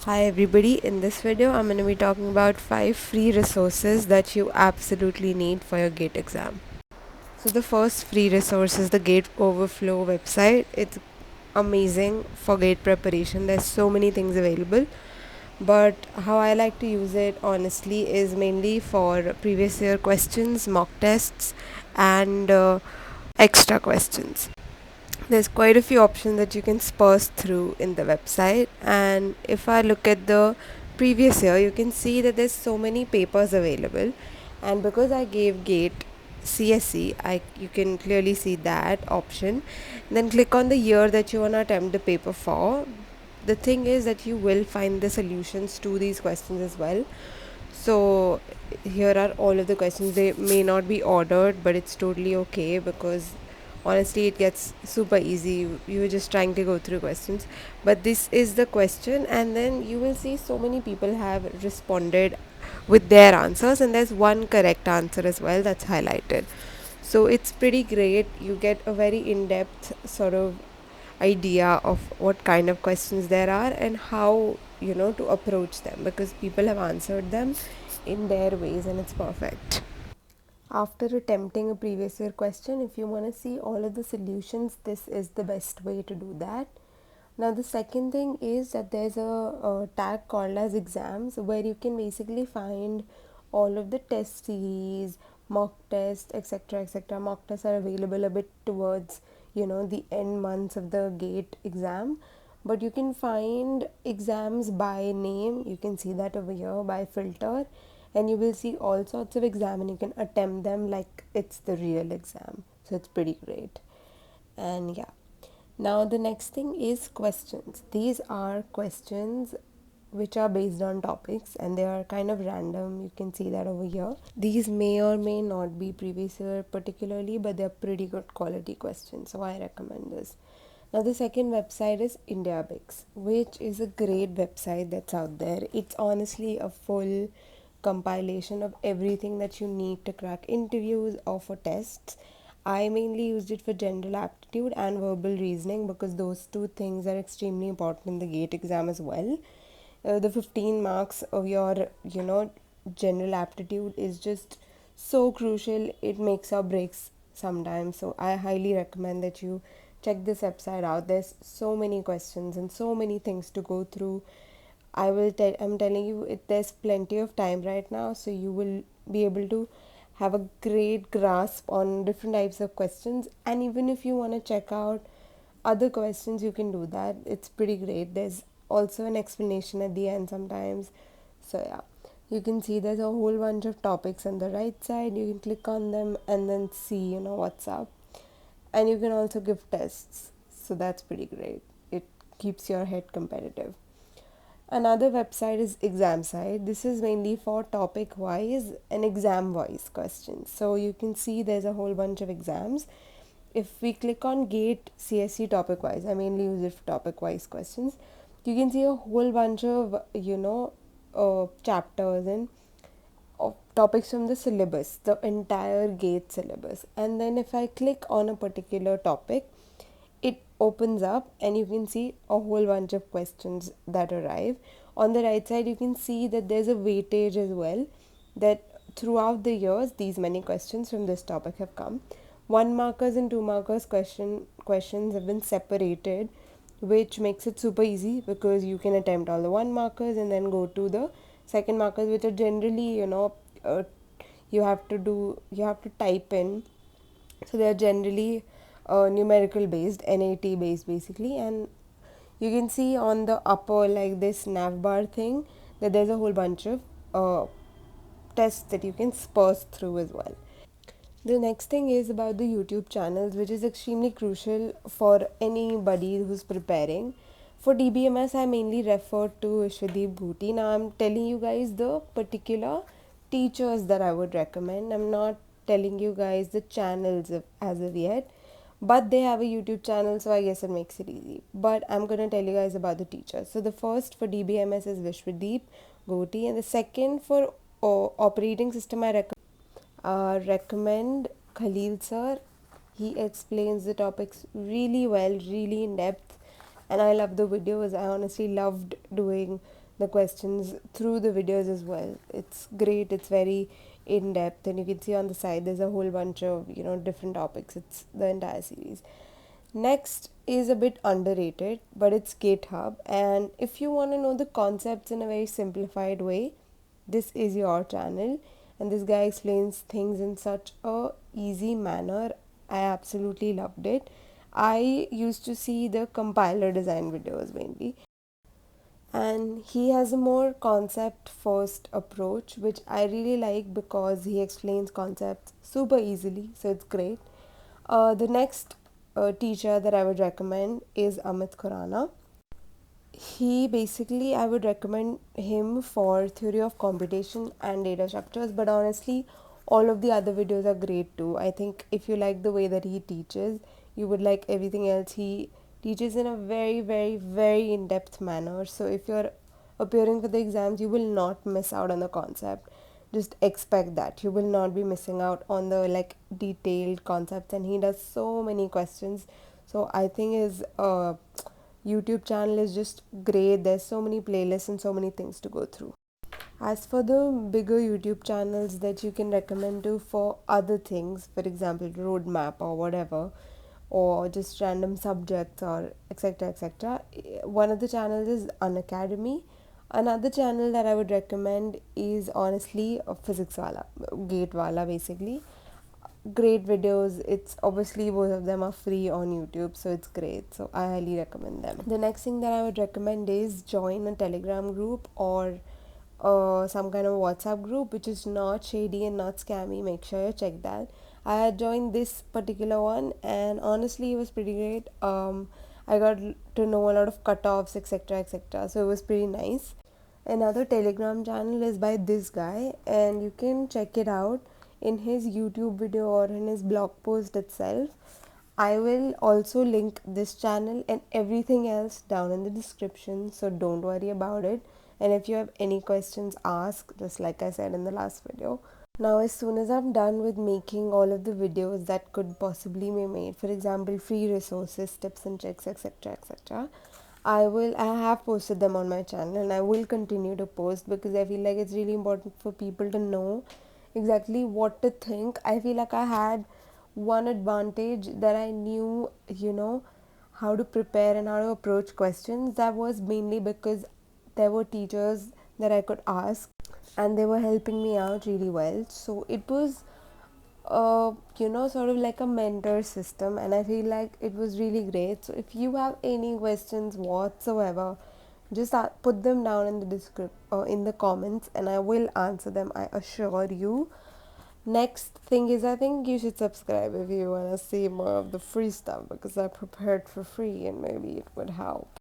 Hi everybody, in this video I'm going to be talking about 5 free resources that you absolutely need for your GATE exam. So the first free resource is the GATE Overflow website. It's amazing for GATE preparation. There's so many things available, but how I like to use it honestly is mainly for previous year questions, mock tests and extra questions. There's quite a few options that you can sparse through in the website, and if I look at the previous year you can see that there's so many papers available, and because I gave GATE CSE, you can clearly see that option. Then click on the year that you want to attempt the paper for. The thing is that you will find the solutions to these questions as well. So here are all of the questions. They may not be ordered, but it's totally okay because honestly it gets super easy. You're just trying to go through questions, but this is the question, and then you will see so many people have responded with their answers, and there's one correct answer as well that's highlighted. So it's pretty great. You get a very in-depth sort of idea of what kind of questions there are and how to approach them, because people have answered them in their ways and it's perfect. After attempting a previous year question, if you want to see all of the solutions, this is the best way to do that. Now the second thing is that there's a tag called as exams, where you can basically find all of the test series, mock tests, etc. etc. Mock tests are available a bit towards the end months of the GATE exam, but you can find exams by name. You can see that over here by filter, and you will see all sorts of exam and you can attempt them like it's the real exam. So it's pretty great. And yeah, now the next thing is questions. These are questions which are based on topics and they are kind of random. You can see that over here. These may or may not be previous year particularly, but they're pretty good quality questions, so I recommend this. Now the second website is IndiaBix, which is a great website that's out there. It's honestly a full compilation of everything that you need to crack interviews or for tests. I mainly used it for general aptitude and verbal reasoning because those two things are extremely important in the GATE exam as well. The 15 marks of your general aptitude is just so crucial. It makes or breaks sometimes, so I highly recommend that you check this website out. There's so many questions and so many things to go through. I'm telling you, there's plenty of time right now, so you will be able to have a great grasp on different types of questions. And even if you want to check out other questions, you can do that. It's pretty great. There's also an explanation at the end sometimes. So yeah, you can see there's a whole bunch of topics on the right side. You can click on them and then see what's up. And you can also give tests, so that's pretty great. It keeps your head competitive. Another website is ExamSite. This is mainly for topic wise and exam wise questions. So you can see there's a whole bunch of exams. If we click on GATE CSE topic wise, I mainly use it for topic wise questions. You can see a whole bunch of chapters and of topics from the syllabus, the entire GATE syllabus. And then if I click on a particular topic, it opens up and you can see a whole bunch of questions that arrive. On the right side, you can see that there's a weightage as well, that throughout the years, these many questions from this topic have come. 1 markers and 2 markers questions have been separated, which makes it super easy because you can attempt all the 1 markers and then go to the second markers, which are generally you have to type in. So they are generally numerical based, NAT based basically, and you can see on the upper, like this nav bar thing, that there's a whole bunch of tests that you can sparse through as well. The next thing is about the YouTube channels, which is extremely crucial for anybody who's preparing. For DBMS, I mainly refer to Vishwadeep Gothi. Now, I'm telling you guys the particular teachers that I would recommend. I'm not telling you guys the channels as of yet, but they have a YouTube channel, so I guess it makes it easy. But I'm going to tell you guys about the teachers. So, the first for DBMS is Vishwadeep Gothi, and the second for operating system, I recommend Khaleel Sir. He explains the topics really well, really in depth, and I love the videos. I honestly loved doing the questions through the videos as well. It's great, it's very in depth, and you can see on the side there's a whole bunch of different topics. It's the entire series. Next is a bit underrated, but it's GitHub. And if you want to know the concepts in a very simplified way, this is your channel. And this guy explains things in such a easy manner. I absolutely loved it. I used to see the compiler design videos mainly, and he has a more concept first approach, which I really like because he explains concepts super easily, so it's great. The next teacher that I would recommend is Amit Khurana. He basically, I would recommend him for theory of computation and data structures, but honestly, all of the other videos are great too. I think if you like the way that he teaches, you would like everything else. He teaches in a very, very, very in depth manner. So if you're appearing for the exams, you will not miss out on the concept. Just expect that you will not be missing out on the like detailed concepts, and he does so many questions. So I think his YouTube channel is just great. There's so many playlists and so many things to go through. As for the bigger YouTube channels that you can recommend to for other things, for example, roadmap or whatever, or just random subjects or etc. etc., one of the channels is Unacademy. Another channel that I would recommend is honestly a physics wala, gate wala basically. Great videos. It's obviously both of them are free on YouTube, so it's great. So I highly recommend them. The next thing that I would recommend is join a Telegram group or some kind of WhatsApp group which is not shady and not scammy. Make sure you check that. I had joined this particular one, and honestly, it was pretty great. I got to know a lot of cutoffs, etc., etc. So it was pretty nice. Another Telegram channel is by this guy, and you can check it out in his YouTube video or in his blog post itself. I will also link this channel and everything else down in the description, so don't worry about it. And if you have any questions, ask, just like I said in the last video. Now, as soon as I'm done with making all of the videos that could possibly be made, for example, free resources, tips and tricks, etc., etc., I have posted them on my channel, and I will continue to post because I feel like it's really important for people to know exactly what to think. I feel like I had one advantage that I knew, how to prepare and how to approach questions. That was mainly because there were teachers that I could ask, and they were helping me out really well. So it was sort of like a mentor system, and I feel like it was really great. So if you have any questions whatsoever, just put them down in the in the comments, and I will answer them, I assure you. Next thing is, I think you should subscribe if you want to see more of the free stuff, because I prepared for free and maybe it would help.